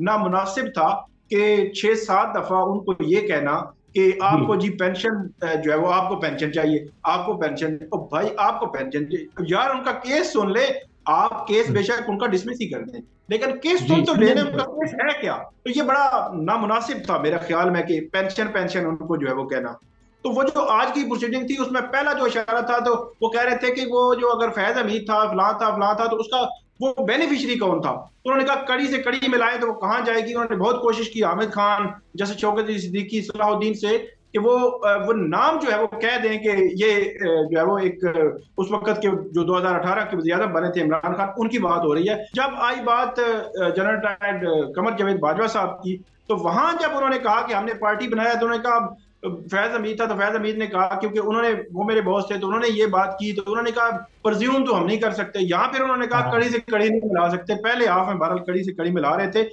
नामुनासिब था कि 6-7 दफा उनको ये कहना कि जी। आपको जी पेंशन जो है वो आपको पेंशन चाहिए, आपको पेंशन, तो भाई आपको पेंशन चाहिए यार, उनका केस सुन ले। आप केस हम्म, बेशक उनका डिसमिस ही कर दें, लेकिन केस जी सुन तो सुनिए लेने, उनका बिल्कुल। केस है क्या। तो ये बड़ा नामुनासिब था मेरा ख्याल में कि पेंशन पेंशन उनको जो है वो कहना। तो वो जो आज की प्रोसीडिंग थी उसमें पहला जो इशारा था, तो वो कह रहे थे कि वो जो अगर फैज हमीद था फलां था तो उसका वो बेनिफिशियरी कौन था। तो उन्होंने कहा कड़ी से कड़ी मिलाए तो वो कहाँ जाएगी। उन्होंने बहुत कोशिश की हामिद खान जैसे, शौकत सिद्दीकी, सलाहुद्दीन से, कि वो नाम जो है वो कह दें कि ये जो है वो एक उस वक्त के जो 2018 के वज़ीर आज़म बने थे इमरान खान, उनकी बात हो रही है। जब आई बात जनरल टाइड कमर जावेद बाजवा साहब की, तो वहां जब उन्होंने कहा कि हमने पार्टी बनाया, तो उन्होंने कहा फैज हमीद था, तो फैज हमीद ने कहा, क्योंकि उन्होंने, वो मेरे बॉस थे, तो उन्होंने ये बात की, तो उन्होंने कहा परज्यूम तो हम नहीं कर सकते। यहाँ फिर उन्होंने कहा कड़ी हाँ से कड़ी नहीं मिला सकते, पहले हाफ में बहरहाल कड़ी से कड़ी मिला रहे थे।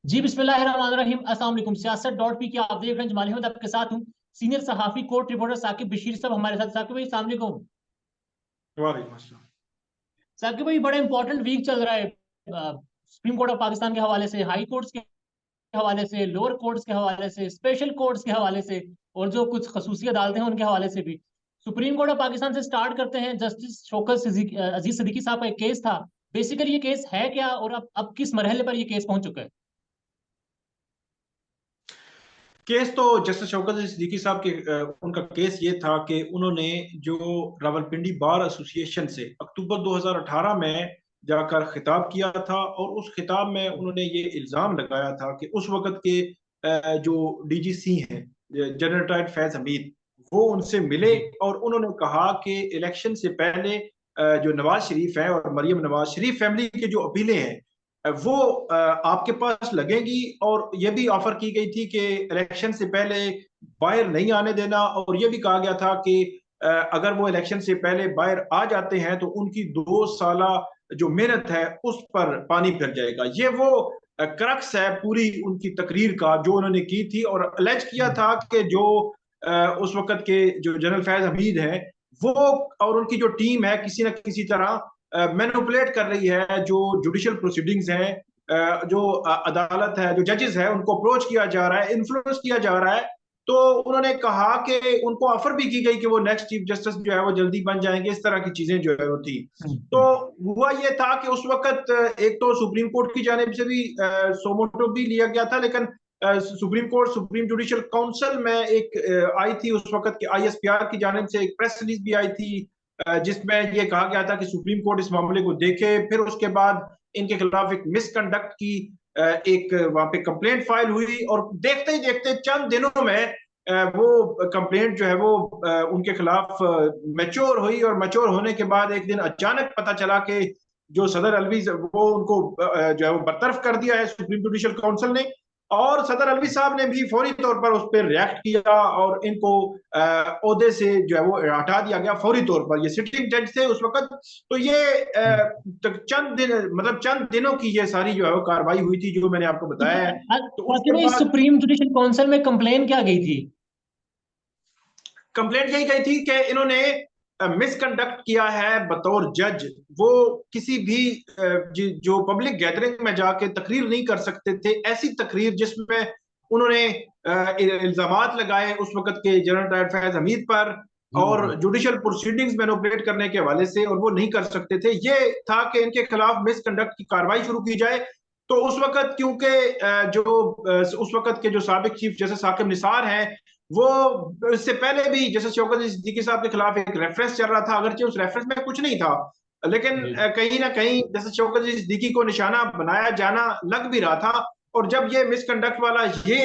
जी, बिस्मिल्लाहिर्रहमानिर्रहीम, अस्सलाम वालेकुम। सियासत डॉट पी की आप देख रहे हैं, जमाल अहमद आपके साथ हूँ। सीनियर सहाफी कोर्ट रिपोर्टर साकिब बशीर साहब हमारे साथ। साकिब भाई अस्सलाम वालेकुम। वालेकुम अस्सलाम। साकिब भाई, बड़ा इंपॉर्टेंट वीक चल रहा है सुप्रीम कोर्ट ऑफ पाकिस्तान के हवाले से, हाई कोर्ट्स के हवाले से, लोअर कोर्ट्स के हवाले से, स्पेशल कोर्ट्स के हवाले से, और जो कुछ खसूसी अदालतें हैं उनके हवाले से भी। सुप्रीम कोर्ट ऑफ पाकिस्तान से स्टार्ट करते हैं। जस्टिस शौकत अजीज सिद्दीकी साहब का एक केस था। बेसिकली ये केस है क्या, और अब किस मरहले पर ये केस पहुंच चुका है? केस तो जस्टिस शौकत सिद्दीकी साहब के उनका केस ये था कि उन्होंने जो रावलपिंडी बार एसोसिएशन से अक्टूबर 2018 में जाकर खिताब किया था, और उस खिताब में उन्होंने ये इल्ज़ाम लगाया था कि उस वक़्त के जो डीजीसी हैं जनरल टाइड फैज हमीद, वो उनसे मिले, जी और उन्होंने कहा कि इलेक्शन से पहले जो नवाज शरीफ है और मरियम नवाज शरीफ फैमिली की जो अपीलें हैं वो आपके पास लगेंगी, और ये भी ऑफर की गई थी कि इलेक्शन से पहले बाहर नहीं आने देना, और ये भी कहा गया था कि अगर वो इलेक्शन से पहले बाहर आ जाते हैं तो उनकी 2 साला जो मेहनत है उस पर पानी फिर जाएगा। ये वो क्रक्स है पूरी उनकी तकरीर का जो उन्होंने की थी, और अलेज किया था कि जो उस वक्त के जो जनरल फैज हमीद है वो और उनकी जो टीम है किसी न किसी तरह मैनिपुलेट कर रही है जो जुडिशियल प्रोसीडिंग्स हैं, जो अदालत है, जो जजेस है, उनको अप्रोच किया जा रहा है, इन्फ्लुएंस किया जा रहा है। तो उन्होंने कहा कि उनको ऑफर भी की गई कि वो नेक्स्ट चीफ जस्टिस जो है वो जल्दी बन जाएंगे, इस तरह की चीजें जो है वो थी। तो हुआ ये था कि उस वक्त एक तो सुप्रीम कोर्ट की जानिब से भी सोमोटो भी लिया गया था, लेकिन supreme court, supreme judicial council में एक आई थी उस वक्त की आईएसपीआर की जानिब से एक प्रेस रिलीज भी आई थी, जिसमें ये कहा गया था कि सुप्रीम कोर्ट इस मामले को देखे। फिर उसके बाद इनके खिलाफ एक मिसकंडक्ट की एक वहां पे कंप्लेंट फाइल हुई, और देखते ही देखते चंद दिनों में वो कंप्लेंट जो है वो उनके खिलाफ मैच्योर हुई, और मैच्योर होने के बाद एक दिन अचानक पता चला कि जो सदर अलवी वो उनको जो है वो बरतरफ कर दिया है सुप्रीम जुडिशियल काउंसिल ने। और सदर अलवी साहब ने भी फौरी तौर पर उस पर रिएक्ट किया, और इनको ओहदे से जो है वो हटा दिया गया फौरी तौर पर। ये सिटिंग जज थे उस वक्त। तो ये चंद दिन, मतलब चंद दिनों की ये सारी जो है वो कार्रवाई हुई थी जो मैंने आपको तो बताया है। तो ताकि उसके भाई बाद सुप्रीम जुडिशियल काउंसिल में कंप्लेन क्या गई थी? कंप्लेंट यही गई थी कि इन्होंने मिसकंडक्ट किया है बतौर जज। वो किसी भी जो पब्लिक गैदरिंग में जाके तकरीर नहीं कर सकते थे, ऐसी तकरीर जिसमें उन्होंने इल्जामात लगाए उस वक्त के जनरल टायर फैज हमीद पर, जी और जी। जुडिशियल प्रोसीडिंग्स मैनिपुलेट करने के हवाले से, और वो नहीं कर सकते थे। ये था कि इनके खिलाफ मिसकंडक्ट की कार्रवाई शुरू की जाए। तो उस वक्त क्योंकि उस वक्त के जो साबिक चीफ जस्टिस साकिब निसार हैं, वो इससे पहले भी जैसे शौकत सिद्दीकी साहब के खिलाफ एक रेफरेंस चल रहा था, अगरचे उस रेफरेंस में कुछ नहीं था, लेकिन जी कहीं ना कहीं जैसे शौकत सिद्दीकी को निशाना बनाया जाना लग भी रहा था। और जब ये मिसकंडक्ट वाला ये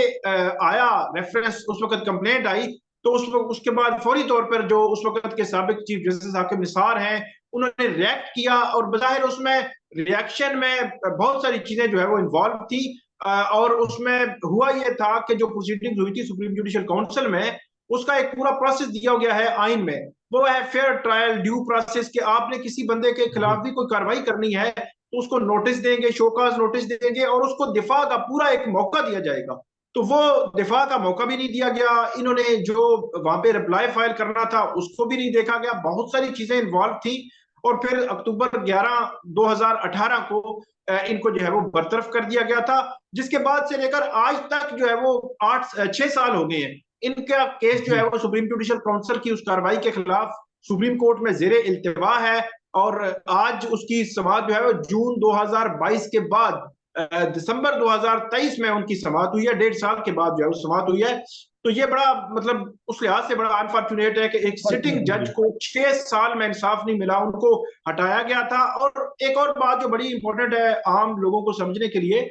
आया रेफरेंस, उस वक्त कंप्लेंट आई, तो उसके बाद फौरी तौर पर जो उस वक्त के साबिक चीफ जस्टिस साकिब निसार हैं, उन्होंने रिएक्ट किया, और बजाहिर उसमें रिएक्शन में बहुत सारी चीजें जो है वो इन्वॉल्व थी। और उसमें हुआ यह था कि जो प्रोसीडिंग्स हुई थी सुप्रीम जुडिशियल काउंसिल में, उसका एक पूरा प्रोसेस दिया गया है आइन में। वो है फेयर ट्रायल ड्यू प्रोसेस, कि आपने किसी बंदे के जी। खिलाफ भी कोई कार्रवाई करनी है तो उसको नोटिस देंगे, शोकाज नोटिस देंगे, और उसको दिफा का पूरा एक मौका दिया जाएगा। तो वो दिफा का मौका भी नहीं दिया गया। इन्होंने जो वहां पे रिप्लाई फाइल करना था उसको भी नहीं देखा गया। बहुत सारी चीजें इन्वॉल्व थी। और फिर अक्टूबर 11 2018 को इनको जो है वो बरतरफ कर दिया गया था, जिसके बाद से लेकर आज तक जो है वो 6 साल हो गए हैं। इनका केस जो है जी। वो सुप्रीम जुडिशल काउंसिल की उस कार्रवाई के खिलाफ सुप्रीम कोर्ट में जेरे इल्तिवा है, और आज उसकी समाअत जो है वो जून 2022 के बाद दिसंबर 2023 में उनकी समाअत हुई है, 1.5 साल के बाद जो है वो समाअत हुई है। तो ये बड़ा मतलब उस लिहाज से बड़ा अनफॉर्चुनेट है कि एक सिटिंग जज को 6 साल में इंसाफ नहीं मिला, उनको हटाया गया था। और एक और बात जो बड़ी इंपॉर्टेंट है आम लोगों को समझने के लिए,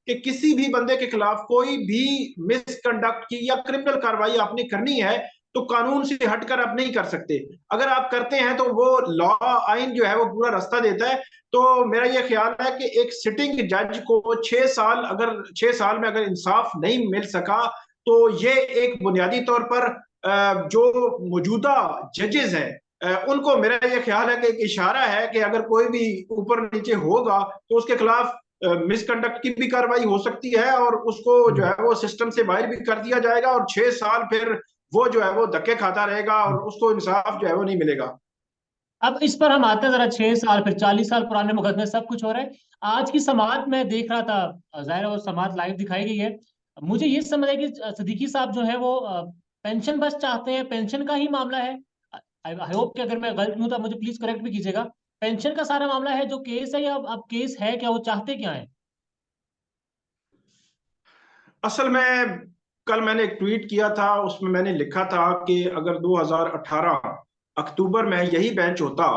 कि किसी भी बंदे के खिलाफ कोई भी मिसकंडक्ट की या क्रिमिनल कार्रवाई आपने करनी है तो कानून से हटकर आप नहीं कर सकते। अगर आप करते हैं तो वो लॉ, आइन जो है वो पूरा रास्ता देता है। तो मेरा ये ख्याल है कि एक सिटिंग जज को 6 साल, अगर 6 साल में अगर इंसाफ नहीं मिल सका, तो ये एक बुनियादी तौर पर जो मौजूदा जजेस हैं उनको मेरा ये ख्याल है कि एक इशारा है कि अगर कोई भी ऊपर नीचे होगा तो उसके खिलाफ मिसकंडक्ट की भी कार्रवाई हो सकती है, और उसको जो है वो सिस्टम से बाहर भी कर दिया जाएगा, और 6 साल फिर वो जो है वो धक्के खाता रहेगा और उसको इंसाफ जो है वो नहीं मिलेगा। अब इस पर हम आते हैं जरा, 6 साल फिर 40 साल पुराने मुकदमे सब कुछ हो रहा है। आज की समाअत में देख रहा था, जाहिर है वो समाअत लाइव दिखाई गई है। मुझे ये समझ है कि सिद्दीकी साहब जो है वो पेंशन बस चाहते हैं, पेंशन का ही मामला है। आई होप कि अगर मैं गलत हूं तो मुझे प्लीज करेक्ट भी कीजिएगा। पेंशन का सारा मामला है जो केस है, या अब केस है क्या, वो चाहते क्या है? असल में कल मैंने एक ट्वीट किया था, उसमें मैंने लिखा था कि अगर 2018 अक्टूबर में यही बेंच होता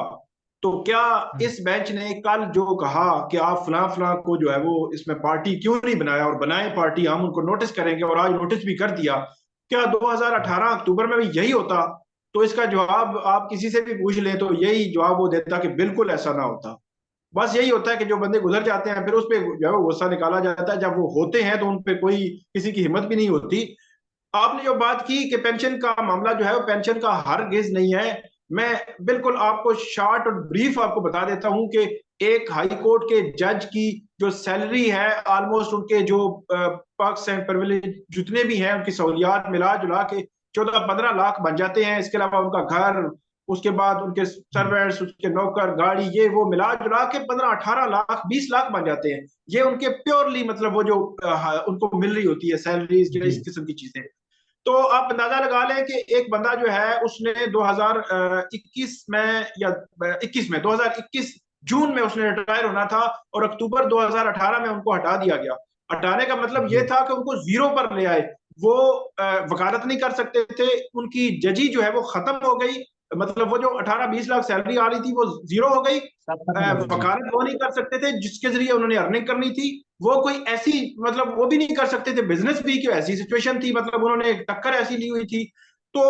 तो क्या हम्म। इस बेंच ने कल जो कहा कि आप फलां फलां को जो है वो इसमें पार्टी क्यों नहीं बनाया, और बनाए पार्टी, हम उनको नोटिस करेंगे, और आज नोटिस भी कर दिया, क्या 2018 अक्टूबर में भी यही होता? तो इसका जवाब आप किसी से भी पूछ लें तो यही जवाब वो देता कि बिल्कुल ऐसा ना होता। बस यही होता है कि जो बंदे गुजर जाते हैं फिर उस पर जो है वो गुस्सा निकाला जाता है, जब वो होते हैं तो उन पे कोई किसी की हिम्मत भी नहीं होती। आपने जो बात की कि पेंशन का मामला जो है वो पेंशन का हरगिज नहीं है। मैं बिल्कुल आपको शॉर्ट और ब्रीफ आपको बता देता हूं कि एक हाई कोर्ट के जज की जो सैलरी है, ऑलमोस्ट उनके जो पर्क्स एंड प्रिविलेज जितने भी हैं, उनकी सहूलियात मिला जुला के 14-15 लाख बन जाते हैं। इसके अलावा उनका घर, उसके बाद उनके सर्वेंट्स, उसके नौकर, गाड़ी, ये वो मिला जुला के 15-18 लाख 20 लाख बन जाते हैं। ये उनके प्योरली मतलब वो जो उनको मिल रही होती है सैलरीज या जी। इस किस्म की चीजें। तो आप अंदाजा लगा लें कि एक बंदा जो है उसने 2021 में या 21 में 2021 जून में उसने रिटायर होना था, और अक्टूबर 2018 में उनको हटा दिया गया। हटाने का मतलब ये जी। था कि उनको जीरो पर ले आए। वो वकालत नहीं कर सकते थे, उनकी जजी जो है वो खत्म हो गई, मतलब वो जो 18-20 लाख सैलरी आ रही थी वो जीरो हो गई। सब खत्म हो गया जी। वकालत वो नहीं कर सकते थे जिसके जरिए उन्होंने अर्निंग करनी थी। वो कोई ऐसी मतलब वो भी नहीं कर सकते थे बिजनेस भी, कि ऐसी सिचुएशन थी, मतलब उन्होंने एक टक्कर ऐसी ली हुई थी। तो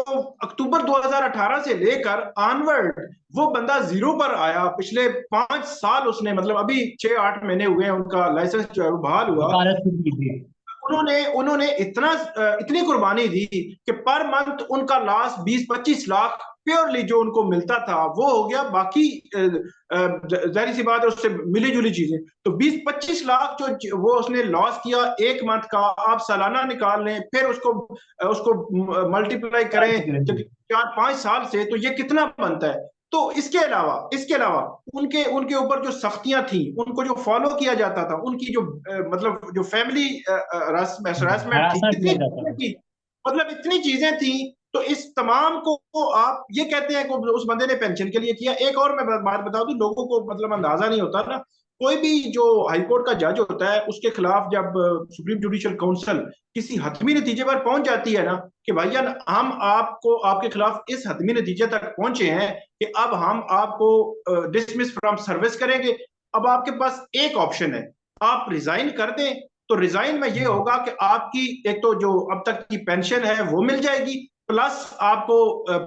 अक्टूबर 2018 से लेकर ऑनवर्ड वो बंदा जीरो पर आया। पिछले 5 साल उसने, मतलब अभी 6-8 महीने हुए हैं उनका लाइसेंस जो है वो बहाल हुआ। वकालत की जी। उन्होंने उन्होंने इतनी कुर्बानी दी कि पर मंथ उनका लॉस 20-25 लाख प्योरली जो उनको मिलता था वो हो गया। बाकी जाहिर सी बात है उससे मिली जुली चीजें, तो 20-25 लाख जो वो उसने लॉस किया एक मंथ का, आप सालाना निकाल लें, फिर उसको उसको मल्टीप्लाई करें तो 4-5 साल से, तो ये कितना बनता है? तो इसके अलावा उनके उनके ऊपर जो सख्तियां थी, उनको जो फॉलो किया जाता था, उनकी जो मतलब जो फैमिली हरासमेंट थी, हरासमेंट कितनी किया जाता चीजें था। थी, मतलब इतनी चीजें थी। तो इस तमाम को आप ये कहते हैं कि उस बंदे ने पेंशन के लिए किया। एक और मैं बात बता दूं, लोगों को मतलब अंदाजा नहीं होता ना, कोई भी जो हाईकोर्ट का जज होता है उसके खिलाफ जब सुप्रीम जुडिशियल काउंसिल किसी हतमी नतीजे पर पहुंच जाती है ना, कि भैया हम आपको आपके खिलाफ इस हतमी नतीजे तक पहुंचे हैं कि अब हम आपको डिसमिस फ्रॉम सर्विस करेंगे, अब आपके पास एक ऑप्शन है, आप रिजाइन कर दें। तो रिजाइन में ये होगा कि आपकी एक तो जो अब तक की पेंशन है वो मिल जाएगी, प्लस आपको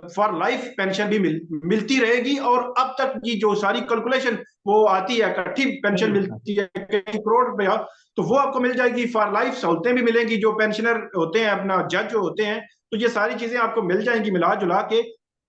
फॉर लाइफ पेंशन भी मिलती रहेगी, और अब तक की जो सारी कैलकुलेशन वो आती है, इकट्ठी पेंशन मिलती है कई करोड़ रुपया, तो वो आपको मिल जाएगी। फॉर लाइफ सहूलतें भी मिलेंगी, जो पेंशनर होते हैं, अपना जज जो होते हैं, तो ये सारी चीजें आपको मिल जाएंगी मिला जुला के।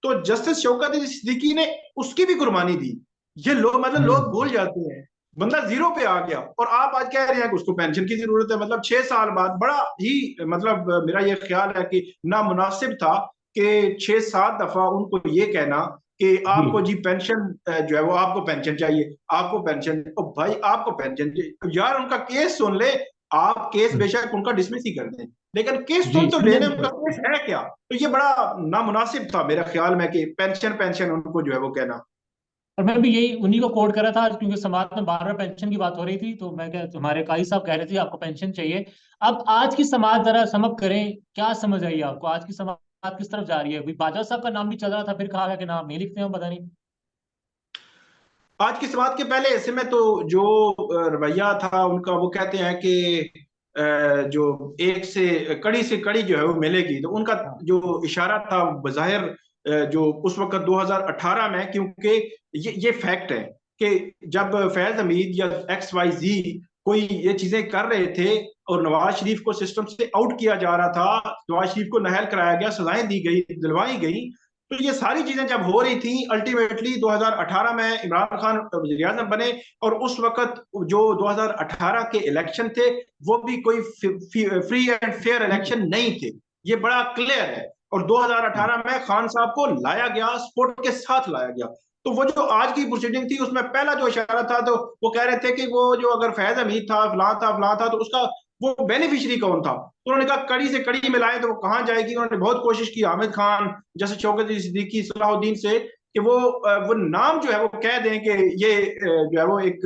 तो जस्टिस शौकत अली सिद्दीकी ने उसकी भी कुर्बानी दी। ये लोग मतलब लोग भूल जाते हैं, बंदा जीरो पे आ गया और आप आज कह रहे हैं कि उसको पेंशन की जरूरत है। मतलब 6 साल बाद बड़ा ही मतलब मेरा ये ख्याल है कि नामुनासिब था कि 6-7 दफा उनको ये कहना कि जी आपको जी पेंशन जो है वो आपको पेंशन चाहिए, आपको पेंशन, ओ भाई आपको पेंशन चाहिए यार, उनका केस सुन ले। आप केस हम्म, बेशक उनका डिसमिस ही कर दें, लेकिन केस जी सुन तो सुनिए लेने, उनका तो। केस है क्या। तो ये बड़ा नामुनासिब था मेरा ख्याल में कि पेंशन पेंशन उनको जो है वो कहना। और मैं भी यही उन्हीं को कोट करा था, क्योंकि समाज में बार बार पेंशन की बात हो रही थी, तो मैं क्या, तुम्हारे काई साहब कह रहे थे आपको पेंशन चाहिए। अब आज की समाज जरा समझ करें, क्या समझ आई आपको आज की समाज किस तरफ जा रही है? अभी बाजवा साहब का नाम भी चल रहा था, फिर कहा गया कि नाम नहीं लिखते हम, पता नहीं। आज की समाज के पहले ऐसे में तो जो रवैया था उनका, वो कहते हैं कि जो एक से कड़ी जो है वो मिलेगी, तो उनका हाँ जो इशारा था बज़ाहिर जो उस वक्त 2018 में, क्योंकि ये फैक्ट है कि जब फैज हमीद या एक्स वाई जी कोई ये चीजें कर रहे थे और नवाज शरीफ को सिस्टम से आउट किया जा रहा था, नवाज शरीफ को नाअहल कराया गया, सजाएं दी गई, दिलवाई गई, तो ये सारी चीजें जब हो रही थी, अल्टीमेटली 2018 में इमरान खान वज़ीर आज़म बने, और उस वक्त जो 2018 के इलेक्शन थे वो भी कोई फ्री एंड फेयर इलेक्शन नहीं थे, ये बड़ा क्लियर है। और हाँ 2018 में खान साहब को लाया गया, सपोर्ट के साथ लाया गया। तो वो जो आज की प्रोसीडिंग थी उसमें पहला जो इशारा था, तो वो कह रहे थे कि वो जो अगर फैज हमीद था फलां था, तो उसका वो बेनिफिशियरी कौन था। तो उन्होंने कहा कड़ी से कड़ी मिलाए तो वो कहाँ जाएगी। उन्होंने बहुत कोशिश की हामिद खान जैसे, शौकत सिद्दीकी, सलाहुद्दीन से, कि वो नाम जो है वो कह दें कि ये जो है वो एक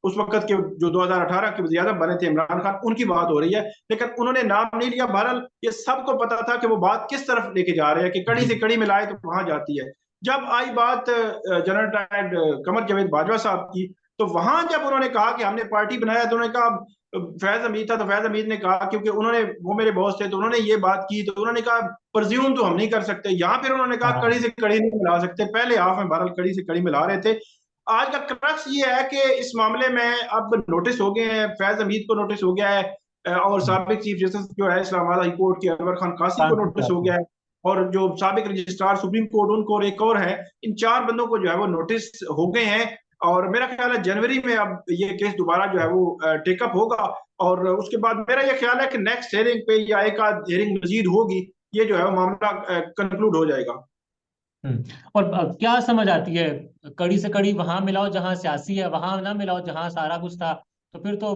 उस वक्त के जो 2018 के वज़ीर आज़म बने थे इमरान खान, उनकी बात हो रही है, लेकिन उन्होंने नाम नहीं लिया। बहरहाल ये सबको पता था कि वो बात किस तरफ लेके जा रहे हैं, कि कड़ी जी से कड़ी मिलाए तो वहां जाती है। जब आई बात जनरल टाइड कमर जावेद बाजवा साहब की, तो वहां जब उन्होंने कहा कि हमने पार्टी बनाया, तो उन्होंने कहा फैज हमीद था, तो फैज हमीद ने कहा, क्योंकि उन्होंने, वो मेरे बॉस थे, तो उन्होंने ये बात की, तो उन्होंने कहा प्रज्यूम तो हम नहीं कर सकते यहाँ। फिर उन्होंने कहा कड़ी हाँ से कड़ी नहीं मिला सकते, पहले हाफ में बहरहाल कड़ी से कड़ी मिला रहे थे। आज का क्रक्स ये है कि इस मामले में अब नोटिस हो गए हैं, फैज हमीद को नोटिस हो गया है, और साबिक चीफ जस्टिस जो है इस्लामाबाद हाई कोर्ट के अनवर खान कासी को नोटिस हो गया है, और जो साबिक रजिस्ट्रार सुप्रीम कोर्ट उनको, और एक और है, इन चार बंदों को जो है वो नोटिस हो गए हैं। और मेरा ख्याल है जनवरी में अब ये केस दोबारा जो है वो टेकअप होगा, और उसके बाद मेरा ये ख्याल है कि नेक्स्ट हेयरिंग पे या एक आध हेयरिंग मजीद होगी, ये जो है वो मामला कंक्लूड हो जाएगा। और क्या समझ आती है? कड़ी से कड़ी वहां मिलाओ जहां सियासी है, वहां ना मिलाओ जहां सारा कुछ था, तो फिर तो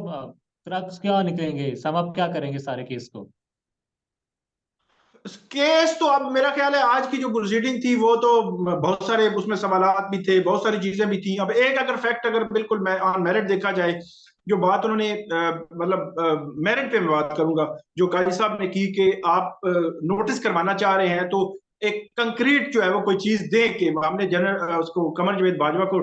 क्रक्स क्या निकलेंगे, सम अप क्या करेंगे सारे केस को? केस तो अब मेरा ख्याल है आज की जो प्रोसीडिंग थी वो तो बहुत सारे उसमें सवालात भी थे, बहुत सारी चीजें भी थी। अब एक अगर फैक्ट, अगर बिल्कुल ऑन मेरिट देखा जाए, जो बात उन्होंने मतलब मेरिट पे मैं बात करूंगा, जो काजी साहब ने की कि आप नोटिस करवाना चाह रहे हैं, तो एक कंक्रीट जो है वो कोई चीज दे के हमने जनरल उसको कमर जावेद बाजवा को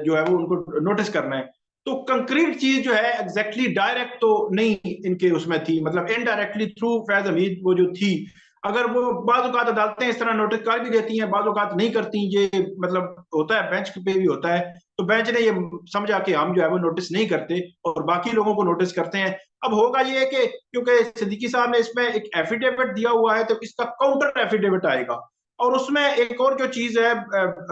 जो है वो उनको नोटिस करना है। तो कंक्रीट चीज जो है एग्जैक्टली डायरेक्ट तो नहीं इनके उसमें थी, मतलब इनडायरेक्टली थ्रू फैज हमीद वो जो थी। अगर वो बाज़ औक़ात अदालतें इस तरह नोटिस कर भी देती हैं, बाज़ औक़ात नहीं करती, ये मतलब होता है, बेंच पे भी होता है। तो बेंच ने ये समझा कि हम जो है वो नोटिस नहीं करते और बाकी लोगों को नोटिस करते हैं। अब होगा ये कि क्योंकि सिद्दीकी साहब ने इसमें एक एफिडेविट दिया हुआ है, तो इसका काउंटर एफिडेविट आएगा, और उसमें एक और जो चीज है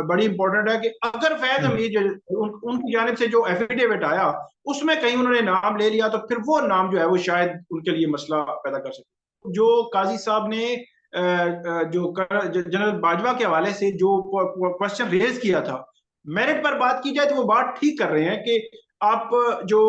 बड़ी इंपॉर्टेंट है कि अगर फैज हम्म, हमीद उनकी जानिब से जो एफिडेविट आया उसमें कहीं उन्होंने नाम ले लिया, तो फिर वो नाम जो है वो शायद उनके लिए मसला पैदा कर सकते। जो काजी साहब ने जो जनरल बाजवा के हवाले से जो क्वेश्चन रेज किया था, मेरिट पर बात की जाए तो वो बात ठीक कर रहे हैं कि आप जो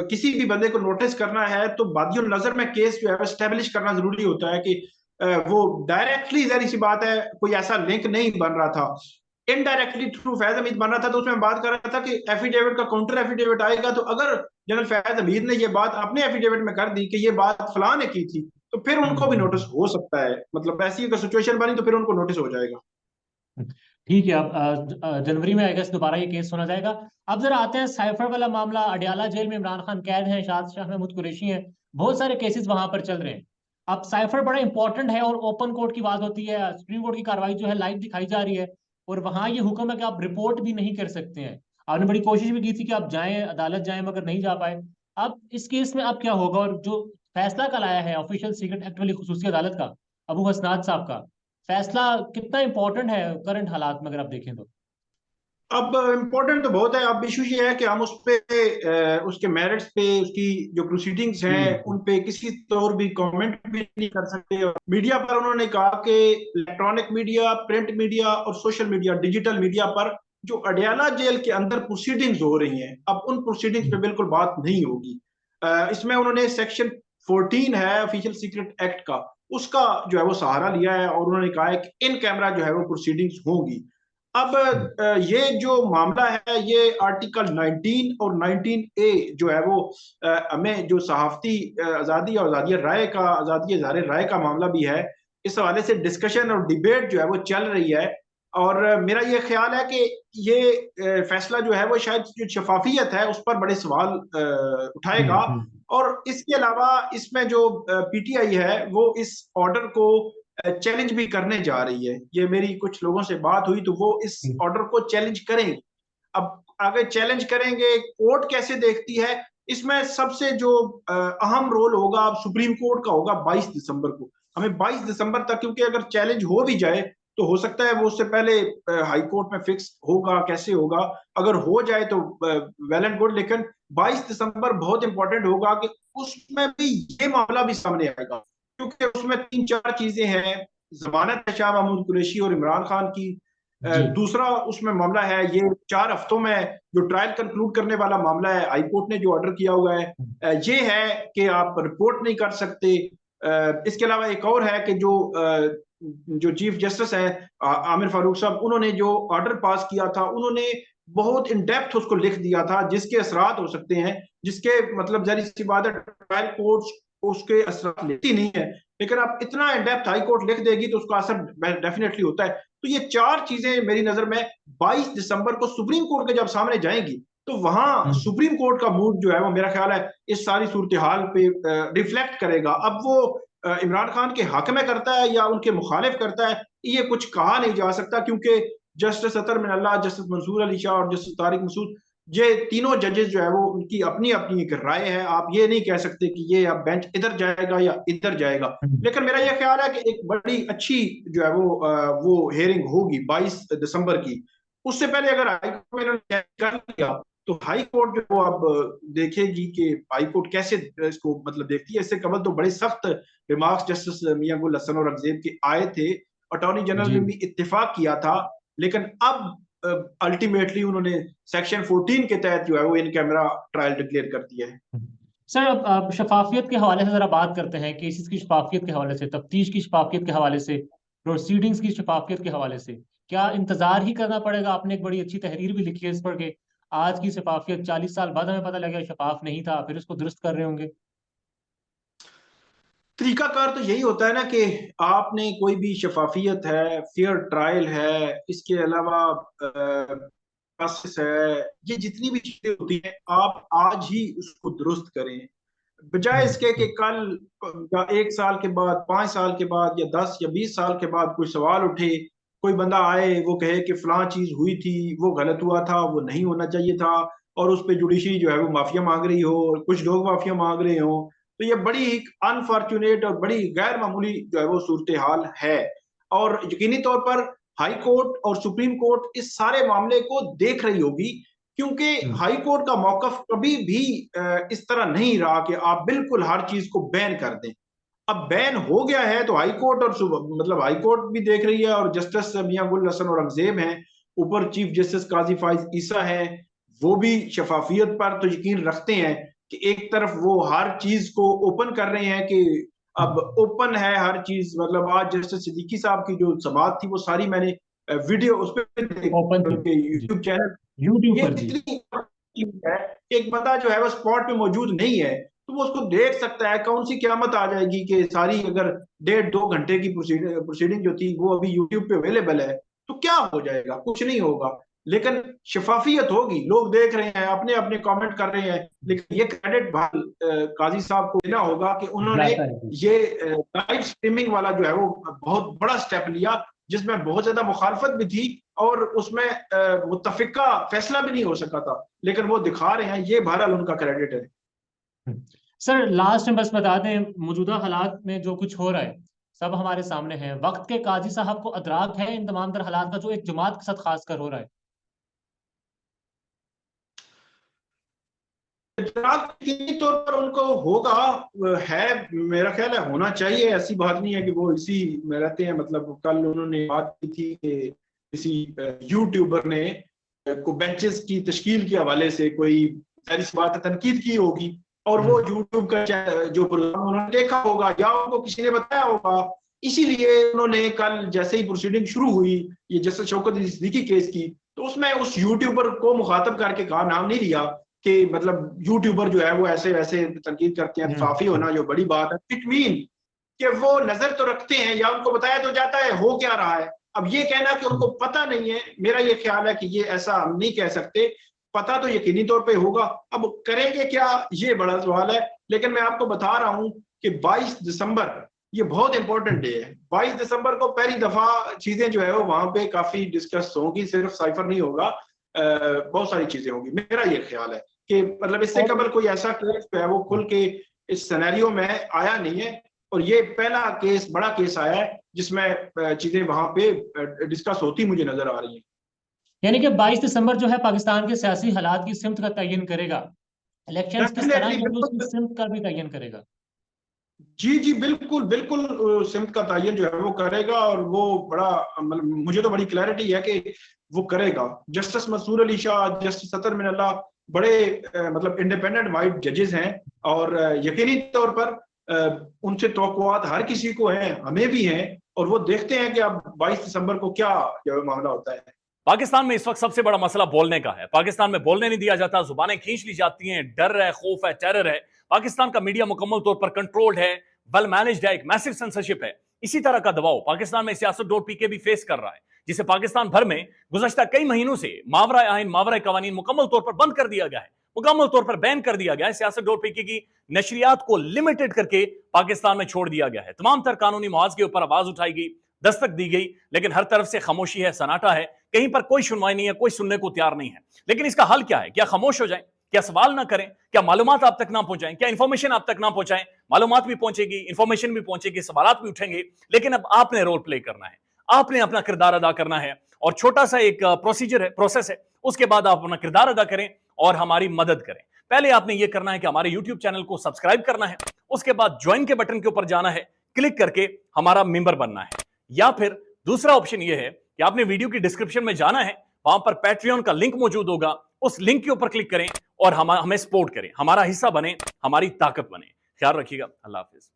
किसी भी बंदे को नोटिस करना है, तो बादियुल नजर में केस जो है स्टेब्लिश करना जरूरी होता है कि वो डायरेक्टली, जहरी सी बात है, कोई ऐसा लिंक नहीं बन रहा था, इनडायरेक्टली थ्रू फैज हमीद बन रहा था। तो उसमें बात कर रहा था कि एफिडेविट का काउंटर एफिडेविट आएगा, तो अगर जनरल फैज हमीद ने ये बात अपने एफिडेविट में कर दी कि ये बात फलां ने की थी, तो फिर उनको भी नोटिस हम्म। हो सकता है, मतलब ऐसी अगर सिचुएशन बनी तो फिर उनको नोटिस हो जाएगा। ठीक है, अब जनवरी में आई गेस दोबारा ये केस सुना जाएगा। अब जरा आते हैं साइफर वाला मामला। अडयाला जेल में इमरान खान कैद हैं, शाद शाह महमूद कुरैशी हैं, बहुत सारे केसेस वहां पर चल रहे हैं। अब साइफर बड़ा इंपॉर्टेंट है और ओपन कोर्ट की बात होती है, सुप्रीम कोर्ट की कार्रवाई जो है लाइव दिखाई जा रही है, और वहां ये हुक्म है कि आप रिपोर्ट भी नहीं कर सकते हैं। आपने बड़ी कोशिश भी की थी कि आप जाएं, अदालत जाएं, मगर नहीं जा पाए। अब इस केस में अब क्या होगा, और जो फैसला कल आया है ऑफिशियल सीक्रेट एक्ट वाली खुसूसी अदालत का, अबू हसनाद साहब का फैसला कितना इंपॉर्टेंट है करंट हालात में, अगर आप देखें तो? अब इम्पोर्टेंट तो बहुत है। अब इशू ये है कि हम उस पे उसके मेरिट्स पे, उसकी जो प्रोसीडिंग्स हैं उन पे किसी तौर भी कमेंट भी नहीं कर सकते। मीडिया पर उन्होंने कहा कि इलेक्ट्रॉनिक मीडिया, प्रिंट मीडिया और सोशल मीडिया, डिजिटल मीडिया पर जो अडयाला जेल के अंदर प्रोसीडिंग्स हो रही हैं, अब उन प्रोसीडिंग्स पे बिल्कुल बात नहीं होगी। इसमें उन्होंने सेक्शन 14 है ऑफिशियल सीक्रेट एक्ट का, उसका जो है वो सहारा लिया है और उन्होंने कहा है कि इन कैमरा जो है वो प्रोसीडिंग्स होंगी। अब ये जो मामला है, ये आर्टिकल 19 और 19A जो है वो हमें जो सहाफती आज़ादी और आज़ादी राय का, आज़ादी इज़हार राय का मामला भी है, इस हवाले से डिस्कशन और डिबेट जो है वो चल रही है। और मेरा ये ख्याल है कि ये फैसला जो है वो शायद जो शफाफियत है उस पर बड़े सवाल उठाएगा। और इसके अलावा इसमें जो पीटीआई है वो इस ऑर्डर को चैलेंज भी करने जा रही है। ये मेरी कुछ लोगों से बात हुई तो वो इस ऑर्डर को चैलेंज करेंगे। अब अगर चैलेंज करेंगे, कोर्ट कैसे देखती है, इसमें सबसे जो अहम रोल होगा अब सुप्रीम कोर्ट का होगा 22 दिसंबर को। हमें 22 दिसंबर तक, क्योंकि अगर चैलेंज हो भी जाए तो हो सकता है वो उससे पहले हाई कोर्ट में फिक्स होगा, कैसे होगा। अगर हो जाए तो वेल एंड गुड, लेकिन 22 दिसंबर बहुत इंपॉर्टेंट होगा कि उसमें भी ये मामला भी सामने आएगा, क्योंकि उसमें 3-4 चीजें हैं। जमानत है शाह महमूद कुरैशी और इमरान खान की। दूसरा उसमें मामला है ये 4 हफ्तों में जो ट्रायल कंक्लूड करने वाला मामला है, हाई कोर्ट ने जो ऑर्डर किया हुआ है ये है कि आप रिपोर्ट नहीं कर सकते। इसके अलावा एक और है कि जो चीफ जस्टिस है आमिर फारूक साहब, उन्होंने जो ऑर्डर पास किया था, उन्होंने बहुत इन डेप्थ उसको लिख दिया था जिसके असरात हो सकते हैं, जिसके मतलब जरी सी बात है ट्रायल कोर्ट उसके असरात लेती नहीं है, लेकिन आप इतना इन डेप्थ हाई कोर्ट लिख देगी तो उसका असर डेफिनेटली होता है। तो ये 4 चीजें मेरी नजर में 22 दिसंबर को सुप्रीम कोर्ट के जब सामने जाएंगी तो वहां सुप्रीम कोर्ट का मूड जो है वो मेरा ख्याल है इस सारी सूरत हाल पे रिफ्लेक्ट करेगा। अब वो इमरान खान के हक में करता है या उनके मुखालिफ करता है, ये कुछ कहा नहीं जा सकता, क्योंकि जस्टिस अतर मिनल्ला, जस्टिस मंसूर अली शाह और जस्टिस तारिक मसूद, ये तीनों जजेस जो है वो उनकी अपनी अपनी एक राय है। आप ये नहीं कह सकते कि ये अब बेंच इधर जाएगा या इधर जाएगा। लेकिन मेरा ये ख्याल है कि एक बड़ी अच्छी जो है वो हेयरिंग होगी 22 दिसंबर की। उससे पहले अगर हाई कोर्ट में कर लिया तो हाई कोर्ट जो वो अब देखेगी कि हाई कोर्ट कैसे इसको मतलब देखती है। इससे कबल तो बड़े सख्त रिमार्क्स जस्टिस मियां गुल हसन और अफजेब के आए थे, अटॉर्नी जनरल ने भी इत्तेफाक किया था, लेकिन अब अल्टीमेटली उन्होंने सेक्शन 14 के तहत जो है वो इन कैमरा ट्रायल डिक्लेयर कर दिया है। सर अब शफाफियत के हवाले से जरा बात करते हैं, केसेस की शफाफियत के हवाले से, तफ्तीश की शफाफियत के हवाले से, प्रोसीडिंग्स की शफाफियत के हवाले से क्या इंतजार ही करना पड़ेगा? आपने एक बड़ी अच्छी तहरीर भी लिखी है इस पर कि आज की शफाफियत 40 साल बाद हमें पता लगा शफाफ नहीं था, फिर उसको दुरुस्त कर रहे होंगे। तरीकाकार तो यही होता है ना कि आपने कोई भी शफाफियत है, फेयर ट्रायल है, इसके अलावा प्रोसेस है, ये जितनी भी चीजें होती हैं आप आज ही उसको दुरुस्त करें, बजाय इसके कि कल या 1 साल के बाद, 5 साल के बाद या 10 या 20 साल के बाद कोई सवाल उठे, कोई बंदा आए वो कहे कि फलां चीज हुई थी, वो गलत हुआ था, वो नहीं होना चाहिए था, और उस पर जुडिशरी जो है वो माफिया मांग रही हो और कुछ लोग माफिया मांग रहे हो। तो ये बड़ी एक अनफॉर्चुनेट और बड़ी गैर मामूली जो है वो सूरत हाल है। और यकीनी तौर पर हाई कोर्ट और सुप्रीम कोर्ट इस सारे मामले को देख रही होगी, क्योंकि हाई कोर्ट का मौकफ कभी भी इस तरह नहीं रहा कि आप बिल्कुल हर चीज को बैन कर दें। अब बैन हो गया है तो हाई कोर्ट और मतलब हाई कोर्ट भी देख रही है, और जस्टिस मियां गुल हसन और अफजेब हैं, ऊपर चीफ जस्टिस काजी फाइज ईसा है, वो भी शफाफियत पर तो यकीन रखते हैं कि एक तरफ वो हर चीज को ओपन कर रहे हैं कि अब ओपन है हर चीज। मतलब आज जस्टिस सिद्दीकी साहब की जो समाअत थी वो सारी मैंने वीडियो उस पर ओपन थी उनके जी, यूट्यूब चैनल। यूट्यूब ये पर जी। इतनी है, एक बंदा जो है वो स्पॉट पे मौजूद नहीं है तो वो उसको देख सकता है। कौन सी क्यामत आ जाएगी कि सारी अगर 1.5-2 घंटे की प्रोसीडिंग जो थी वो अभी यूट्यूब पे अवेलेबल है, तो क्या हो जाएगा? कुछ नहीं होगा। लेकिन शफाफियत होगी, लोग देख रहे हैं, अपने अपने कमेंट कर रहे हैं। लेकिन ये क्रेडिट काजी साहब को देना होगा कि उन्होंने जाता है जी। ये लाइव स्ट्रीमिंग वाला जो है वो बहुत बड़ा स्टेप लिया, जिसमें बहुत ज्यादा मुखालफत भी थी और उसमें मुत्तफिका फैसला भी नहीं हो सका था, लेकिन वो दिखा रहे हैं, ये बहरहाल उनका क्रेडिट है। सर लास्ट में बस बता दें, मौजूदा हालात में जो कुछ हो रहा है सब हमारे सामने है, वक्त के काजी साहब को अदराक है इन तमाम तर हालात का जो एक जमात के साथ खास कर हो रहा है? यकीनी तौर पर उनको होगा, है, मेरा ख्याल है होना चाहिए। ऐसी बात नहीं है कि वो इसी में रहते हैं। मतलब कल उन्होंने बात की थी कि किसी यूट्यूबर ने को बेंचेस की तश्कील के हवाले से कोई जाहिर सी बात है तनकीद की होगी, और वो यूट्यूब का जो प्रोग्राम उन्होंने देखा होगा या उनको किसी ने बताया होगा, इसीलिए उन्होंने कल जैसे ही प्रोसीडिंग शुरू हुई ये जस्टिस शौकत अली सिद्दीकी केस की, तो उसमें उस यूट्यूबर को मुखातब करके कहा, नाम नहीं लिया कि मतलब यूट्यूबर जो है वो ऐसे वैसे तनकीद करते हैं, काफी होना जो बड़ी बात है। इट मीन कि वो नजर तो रखते हैं या उनको बताया तो जाता है हो क्या रहा है। अब ये कहना कि उनको पता नहीं है, मेरा ये ख्याल है कि ये ऐसा हम नहीं कह सकते। पता तो यकीनी तौर पे होगा, अब करेंगे क्या ये बड़ा सवाल है। लेकिन मैं आपको बता रहा हूं कि 22 दिसंबर ये बहुत इंपॉर्टेंट डे है। 22 दिसंबर को पहली दफा चीजें जो है वो वहां पे काफी डिस्कस होगी, सिर्फ साइफर नहीं होगा, बहुत सारी चीजें होंगी। मेरा ये ख्याल है कि मतलब इससे कबल कोई ऐसा केस जो है वो खुल के इस सिनेरियो में आया नहीं है, और ये पहला केस, बड़ा केस आया है जिसमें चीजें वहां पे डिस्कस होती मुझे नजर आ रही हैं। यानी कि 22 दिसंबर जो है पाकिस्तान के सियासी हालात की सिमत का तयन करेगा, इलेक्शंस किस तरह डेफिनेटली, के होंगे उसकी बिल्कुल। सिमत का भी तयन करेगा। जी जी, बिल्कुल बिल्कुल, सिमत का तयन जो है वो करेगा, और वो बड़ा मतलब मुझे तो बड़ी क्लैरिटी है कि वो करेगा। जस्टिस मंसूर अली शाह, जस्टिस अतर मिनल्ला बड़े मतलब इंडिपेंडेंट वाइट जजेस हैं, और यकीनी तौर पर उनसे तवक्कुआत हर किसी को हैं, हमें भी हैं, और वो देखते हैं कि अब 22 दिसंबर को क्या जो मामला होता है। पाकिस्तान में इस वक्त सबसे बड़ा मसला बोलने का है। पाकिस्तान में बोलने नहीं दिया जाता, जुबानें खींच ली जाती हैं, डर है, खौफ है, टेरर है। पाकिस्तान का मीडिया मुकम्मल तौर पर कंट्रोल्ड है, वेल मैनेज्ड है, एक मैसिव सेंसरशिप है। इसी तरह का दबाव पाकिस्तान में सियासत.pk भी फेस कर रहा है, जिसे पाकिस्तान भर में गुज़श्ता कई महीनों से मावरा आइन, मावरा कवानीन मुकम्मल तौर पर बंद कर दिया गया है, मुकम्मल तौर पर बैन कर दिया गया है। सियासत.pk की नशरियात को लिमिटेड करके पाकिस्तान में छोड़ दिया गया है। तमाम तर कानूनी मुआवजे के ऊपर आवाज उठाई गई, दस्तक दी गई, लेकिन हर तरफ से खामोशी है, सन्नाटा है, कहीं पर कोई सुनवाई नहीं है, कोई सुनने को तैयार नहीं है। लेकिन इसका हल क्या है? क्या खामोश हो जाएं? क्या सवाल ना करें? क्या मालूमात आप तक ना पहुंचाएं? क्या इंफॉर्मेशन आप तक ना पहुंचाएं? मालूमात भी पहुंचेगी, इंफॉर्मेशन भी पहुंचेगी, सवालात भी उठेंगे, लेकिन अब आपने रोल प्ले करना है, आपने अपना किरदार अदा करना है। और छोटा सा एक प्रोसीजर है, प्रोसेस है, उसके बाद आप अपना किरदार अदा करें और हमारी मदद करें। पहले आपने यह करना है कि हमारे यूट्यूब चैनल को सब्सक्राइब करना है, उसके बाद ज्वाइन के बटन के ऊपर जाना है, क्लिक करके हमारा मेंबर बनना है। या फिर दूसरा ऑप्शन यह है कि आपने वीडियो की डिस्क्रिप्शन में जाना है, वहां पर पैट्रियन का लिंक मौजूद होगा, उस लिंक के ऊपर क्लिक करें और हमें सपोर्ट करें, हमारा हिस्सा बने, हमारी ताकत बने। ख्याल रखिएगा। अल्लाह हाफिज।